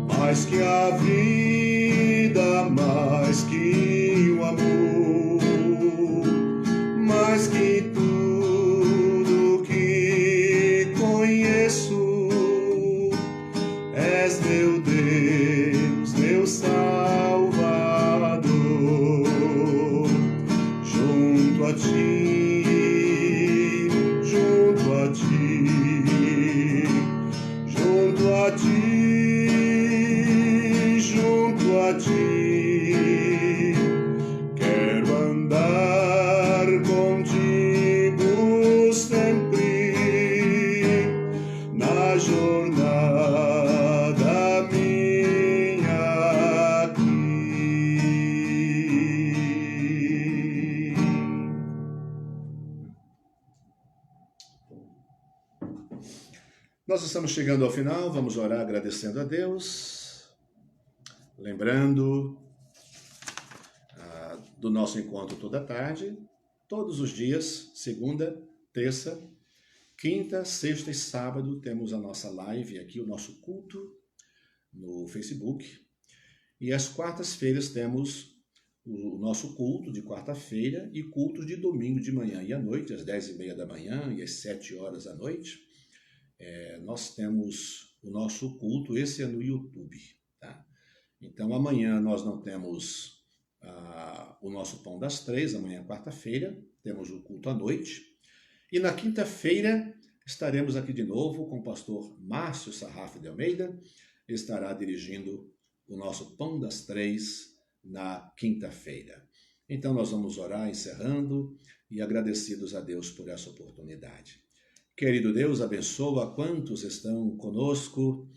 mais que a vida, mais que o amor, mais que tudo que conheço, és meu Deus, meu Salvador, junto a ti, junto a ti, junto a ti, junto a ti, quero andar contigo sempre na jornada minha aqui. Nós estamos chegando ao final, vamos orar agradecendo a Deus, lembrando do nosso encontro toda tarde, todos os dias, segunda, terça, quinta, sexta e sábado, temos a nossa live aqui, o nosso culto no Facebook. E às quartas-feiras temos o nosso culto de quarta-feira e culto de domingo de manhã e à noite, às 10h30 da manhã e às 7h da noite. Nós temos o nosso culto, esse é no YouTube, tá? Então amanhã nós não temos o nosso Pão das Três, amanhã é quarta-feira, temos o culto à noite. E na quinta-feira estaremos aqui de novo com o pastor Márcio Sarraf de Almeida, estará dirigindo o nosso Pão das Três na quinta-feira. Então nós vamos orar encerrando e agradecidos a Deus por essa oportunidade. Querido Deus, abençoa quantos estão conosco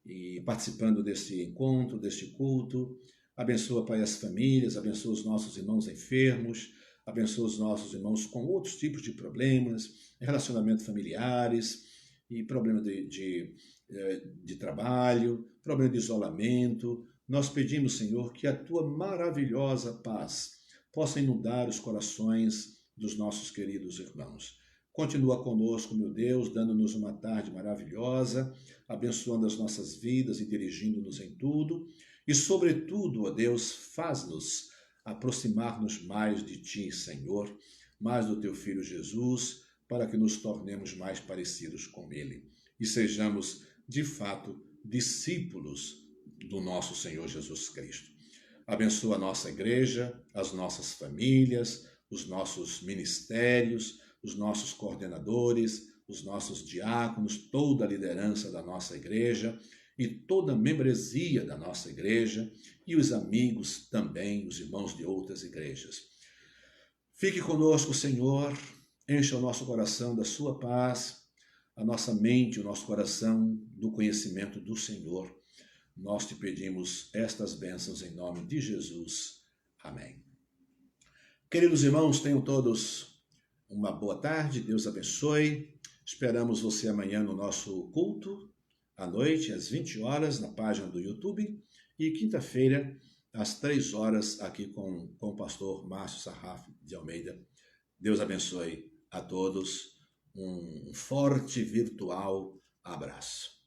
e participando deste encontro, deste culto. Abençoa, Pai, as famílias, abençoa os nossos irmãos enfermos, abençoa os nossos irmãos com outros tipos de problemas, relacionamentos familiares, e problema de trabalho, problema de isolamento. Nós pedimos, Senhor, que a tua maravilhosa paz possa inundar os corações dos nossos queridos irmãos. Continua conosco, meu Deus, dando-nos uma tarde maravilhosa, abençoando as nossas vidas e dirigindo-nos em tudo. E, sobretudo, ó Deus, faz-nos aproximar-nos mais de Ti, Senhor, mais do Teu Filho Jesus, para que nos tornemos mais parecidos com Ele e sejamos, de fato, discípulos do nosso Senhor Jesus Cristo. Abençoa a nossa igreja, as nossas famílias, os nossos ministérios, os nossos coordenadores, os nossos diáconos, toda a liderança da nossa igreja e toda a membresia da nossa igreja e os amigos também, os irmãos de outras igrejas. Fique conosco, Senhor, encha o nosso coração da sua paz, a nossa mente, o nosso coração do conhecimento do Senhor. Nós te pedimos estas bênçãos em nome de Jesus. Amém. Queridos irmãos, tenham todos uma boa tarde, Deus abençoe. Esperamos você amanhã no nosso culto, à noite, às 20 horas, na página do YouTube, e quinta-feira, às 3 horas, aqui com o pastor Márcio Sarraf de Almeida. Deus abençoe a todos. Um forte virtual abraço.